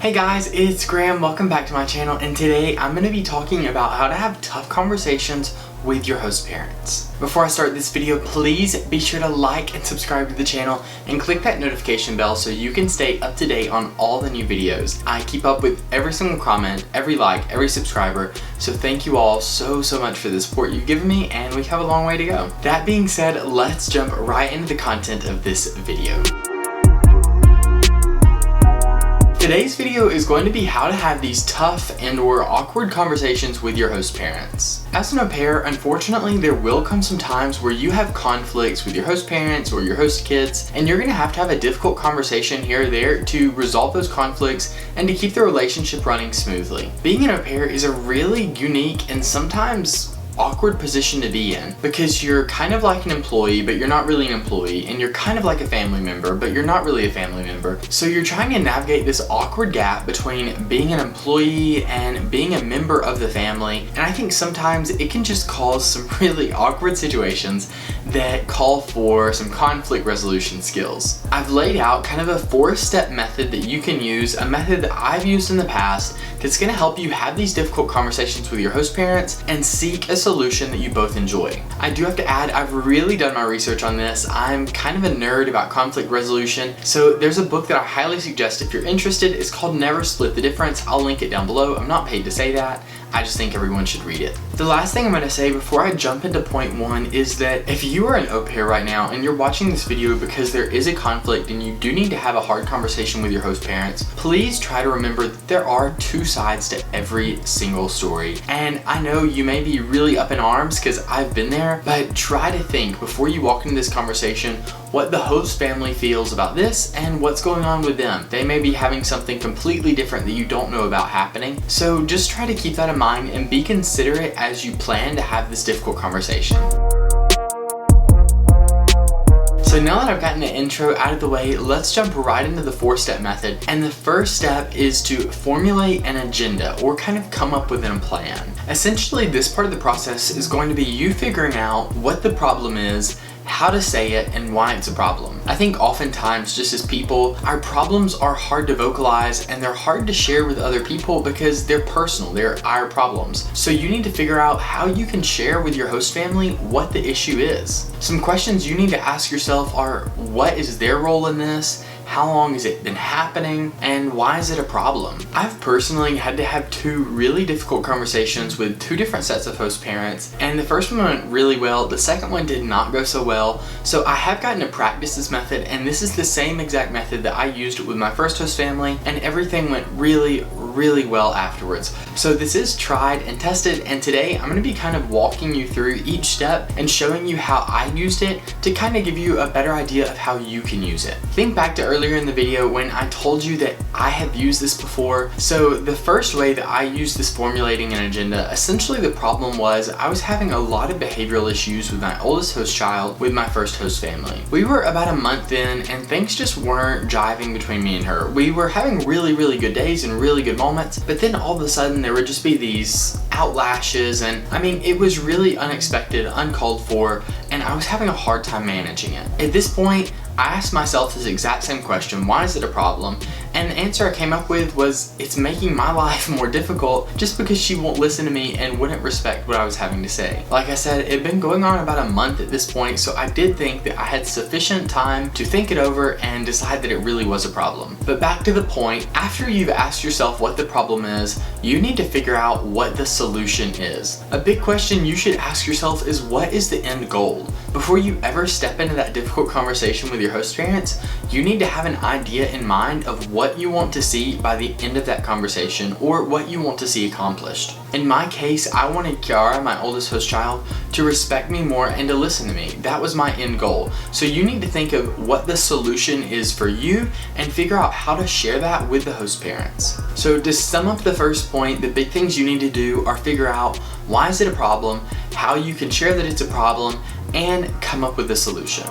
Hey guys, it's Graham. Welcome back to my channel, and today I'm going to be talking about how to have tough conversations with your host parents. Before I start this video, please be sure to like and subscribe to the channel and click that notification bell so you can stay up to date on all the new videos. I keep up with every single comment, every like, every subscriber, so thank you all so much for the support you've given me, and we have a long way to go. That being said, let's jump right into the content of this video. Today's video is going to be how to have these tough and or awkward conversations with your host parents. As an au pair, unfortunately, there will come some times where you have conflicts with your host parents or your host kids, and you're going to have a difficult conversation here or there to resolve those conflicts and to keep the relationship running smoothly. Being an au pair is a really unique and sometimes awkward position to be in, because you're kind of like an employee but you're not really an employee, and you're kind of like a family member but you're not really a family member. So you're trying to navigate this awkward gap between being an employee and being a member of the family, and I think sometimes it can just cause some really awkward situations that call for some conflict resolution skills. I've laid out kind of a 4-step method that you can use, a method that I've used in the past that's going to help you have these difficult conversations with your host parents and seek a solution that you both enjoy. I do have to add, I've really done my research on this. I'm kind of a nerd about conflict resolution, so there's a book that I highly suggest if you're interested. It's called Never Split the Difference. I'll link it down below. I'm not paid to say that. I just think everyone should read it. The last thing I'm going to say before I jump into point 1 is that if you are an au pair right now and you're watching this video because there is a conflict and you do need to have a hard conversation with your host parents, please try to remember that there are 2 sides to every single story. And I know you may be really up in arms because I've been there, but try to think before you walk into this conversation what the host family feels about this and what's going on with them. They may be having something completely different that you don't know about happening. So just try to keep that in mind and be considerate as you plan to have this difficult conversation. So now that I've gotten the intro out of the way, let's jump right into the 4-step method. And the first step is to formulate an agenda, or kind of come up with a plan. Essentially, this part of the process is going to be you figuring out what the problem is, how to say it, and why it's a problem. I think oftentimes, just as people, our problems are hard to vocalize and they're hard to share with other people because they're personal, they're our problems. So you need to figure out how you can share with your host family what the issue is. Some questions you need to ask yourself are, what is their role in this? How long has it been happening? And why is it a problem? I've personally had to have 2 really difficult conversations with 2 different sets of host parents, and the first one went really well, the second one did not go so well. So I have gotten to practice this method, and this is the same exact method that I used with my first host family, and everything went really well afterwards. So this is tried and tested, and today I'm going to be kind of walking you through each step and showing you how I used it to kind of give you a better idea of how you can use it. Think back to earlier in the video when I told you that I have used this before. So the first way that I used this formulating an agenda, essentially the problem was I was having a lot of behavioral issues with my oldest host child with my first host family. We were about a month in and things just weren't jiving between me and her. We were having really good days and really good moments, but then all of a sudden there would just be these outlashes, and I mean, it was really unexpected, uncalled for, and I was having a hard time managing it. At this point, I asked myself this exact same question, why is it a problem? And the answer I came up with was, it's making my life more difficult just because she won't listen to me and wouldn't respect what I was having to say. Like I said, it had been going on about a month at this point, so I did think that I had sufficient time to think it over and decide that it really was a problem. But back to the point, after you've asked yourself what the problem is, you need to figure out what the solution is. A big question you should ask yourself is, what is the end goal? Before you ever step into that difficult conversation with your host parents, you need to have an idea in mind of what you want to see by the end of that conversation, or what you want to see accomplished. In my case, I wanted Kiara, my oldest host child, to respect me more and to listen to me. That was my end goal. So you need to think of what the solution is for you and figure out how to share that with the host parents. So to sum up the first point, the big things you need to do are figure out why is it a problem, how you can share that it's a problem, and come up with a solution.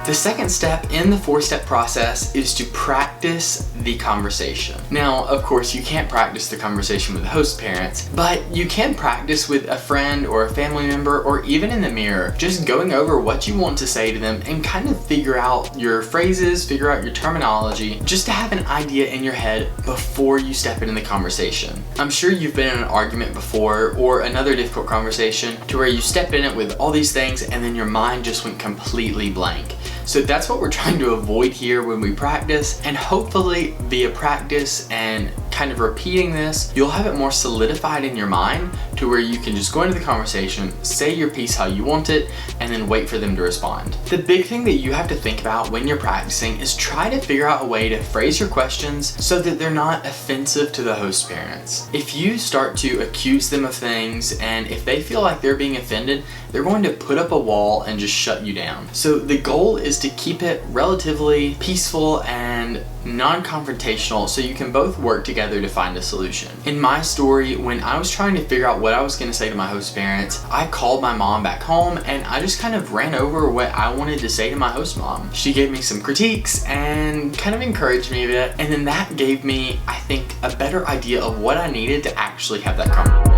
The second step in the 4-step process is to practice the conversation. Now, of course, you can't practice the conversation with host parents, but you can practice with a friend or a family member, or even in the mirror, just going over what you want to say to them and kind of figure out your phrases, figure out your terminology, just to have an idea in your head before you step into the conversation. I'm sure you've been in an argument before, or another difficult conversation, to where you step in it with all these things and then your mind just went completely blank. So that's what we're trying to avoid here when we practice, and hopefully via practice and kind of repeating this, you'll have it more solidified in your mind to where you can just go into the conversation, say your piece how you want it, and then wait for them to respond. The big thing that you have to think about when you're practicing is try to figure out a way to phrase your questions so that they're not offensive to the host parents. If you start to accuse them of things, and if they feel like they're being offended, they're going to put up a wall and just shut you down. So the goal is to keep it relatively peaceful and non-confrontational so you can both work together to find a solution. In my story, when I was trying to figure out what I was going to say to my host parents, I called my mom back home and I just kind of ran over what I wanted to say to my host mom. She gave me some critiques and kind of encouraged me a bit, and then that gave me, I think, a better idea of what I needed to actually have that conversation.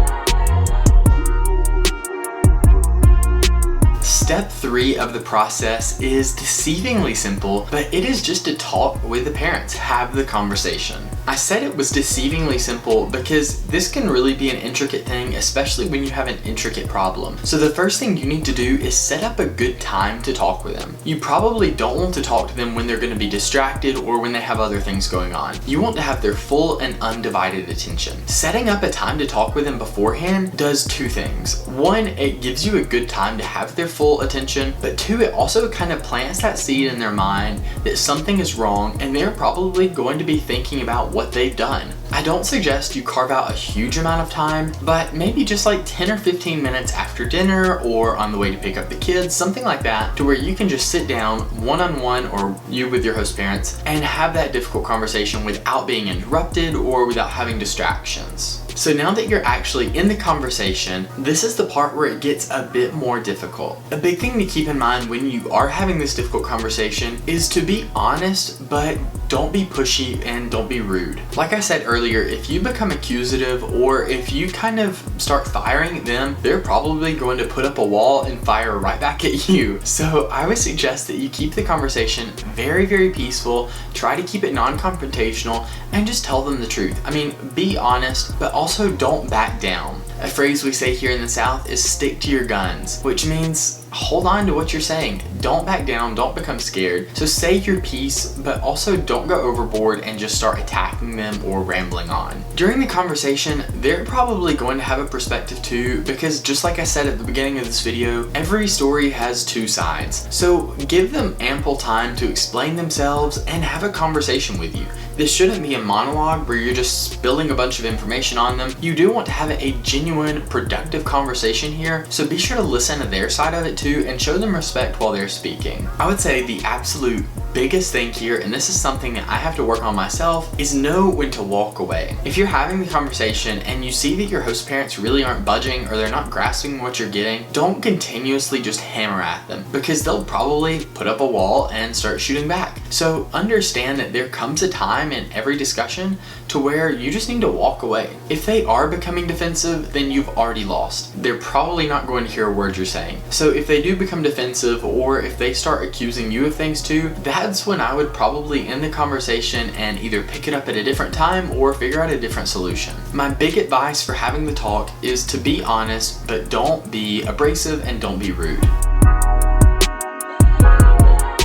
Step 3 of the process is deceivingly simple, but it is just to talk with the parents, have the conversation. I said it was deceivingly simple because this can really be an intricate thing, especially when you have an intricate problem. So the first thing you need to do is set up a good time to talk with them. You probably don't want to talk to them when they're going to be distracted or when they have other things going on. You want to have their full and undivided attention. Setting up a time to talk with them beforehand does 2 things. 1, it gives you a good time to have their full attention, but 2, it also kind of plants that seed in their mind that something is wrong and they're probably going to be thinking about what they've done. I don't suggest you carve out a huge amount of time, but maybe just like 10 or 15 minutes after dinner or on the way to pick up the kids, something like that, to where you can just sit down one-on-one, or you with your host parents, and have that difficult conversation without being interrupted or without having distractions. So now that you're actually in the conversation, this is the part where it gets a bit more difficult. A big thing to keep in mind when you are having this difficult conversation is to be honest, but don't be pushy and don't be rude. Like I said earlier, if you become accusative or if you kind of start firing at them, they're probably going to put up a wall and fire right back at you. So I would suggest that you keep the conversation very, very peaceful, try to keep it non-confrontational, and just tell them the truth. I mean, be honest, but also don't back down. A phrase we say here in the South is stick to your guns, which means hold on to what you're saying. Don't back down, don't become scared. So say your piece, but also don't go overboard and just start attacking them or rambling on. During the conversation, they're probably going to have a perspective too, because just like I said at the beginning of this video, every story has 2 sides. So give them ample time to explain themselves and have a conversation with you. This shouldn't be a monologue where you're just spilling a bunch of information on them. You do want to have a genuine, productive conversation here, so be sure to listen to their side of it too and show them respect while they're speaking. I would say the absolute biggest thing here, and this is something that I have to work on myself, is know when to walk away. If you're having the conversation and you see that your host parents really aren't budging or they're not grasping what you're getting, don't continuously just hammer at them, because they'll probably put up a wall and start shooting back. So understand that there comes a time in every discussion to where you just need to walk away. If they are becoming defensive, then you've already lost. They're probably not going to hear a word you're saying. So if they do become defensive, or if they start accusing you of things too, that's when I would probably end the conversation and either pick it up at a different time or figure out a different solution. My big advice for having the talk is to be honest, but don't be abrasive and don't be rude.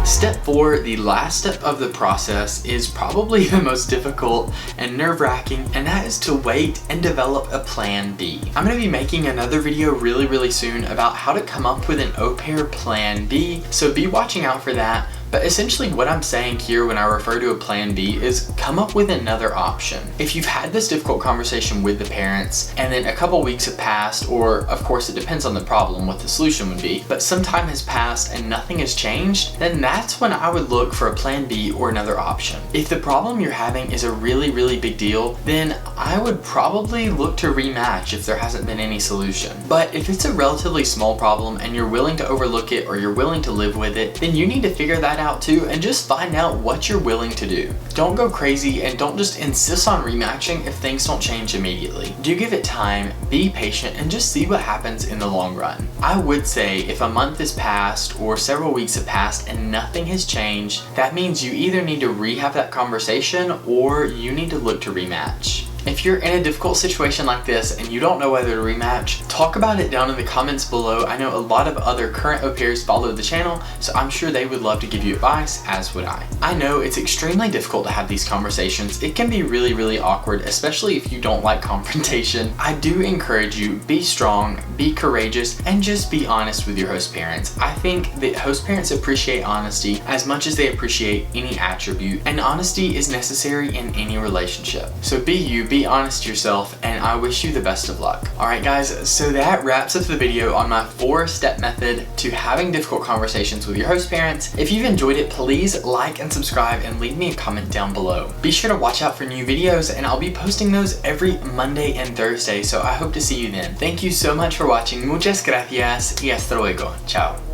Step 4, the last step of the process, is probably the most difficult and nerve-wracking, and that is to wait and develop a plan B. I'm going to be making another video really soon about how to come up with an au pair plan B, so be watching out for that. But essentially what I'm saying here when I refer to a plan B is come up with another option. If you've had this difficult conversation with the parents and then a couple weeks have passed, or of course it depends on the problem what the solution would be, but some time has passed and nothing has changed, then that's when I would look for a plan B or another option. If the problem you're having is a really big deal, then I would probably look to rematch if there hasn't been any solution. But if it's a relatively small problem and you're willing to overlook it or you're willing to live with it, then you need to figure that out too and just find out what you're willing to do. Don't go crazy and don't just insist on rematching if things don't change immediately. Do give it time, be patient, and just see what happens in the long run. I would say if a month has passed or several weeks have passed and nothing has changed, that means you either need to rehab that conversation or you need to look to rematch. If you're in a difficult situation like this and you don't know whether to rematch, talk about it down in the comments below. I know a lot of other current au pairs follow the channel, so I'm sure they would love to give you advice, as would I. I know it's extremely difficult to have these conversations. It can be really awkward, especially if you don't like confrontation. I do encourage you, be strong, be courageous, and just be honest with your host parents. I think that host parents appreciate honesty as much as they appreciate any attribute, and honesty is necessary in any relationship. So be you, be honest to yourself, and I wish you the best of luck. Alright guys, so that wraps up the video on my 4-step method to having difficult conversations with your host parents. If you've enjoyed it, please like and subscribe and leave me a comment down below. Be sure to watch out for new videos, and I'll be posting those every Monday and Thursday, so I hope to see you then. Thank you so much for watching. Muchas gracias y hasta luego. Ciao.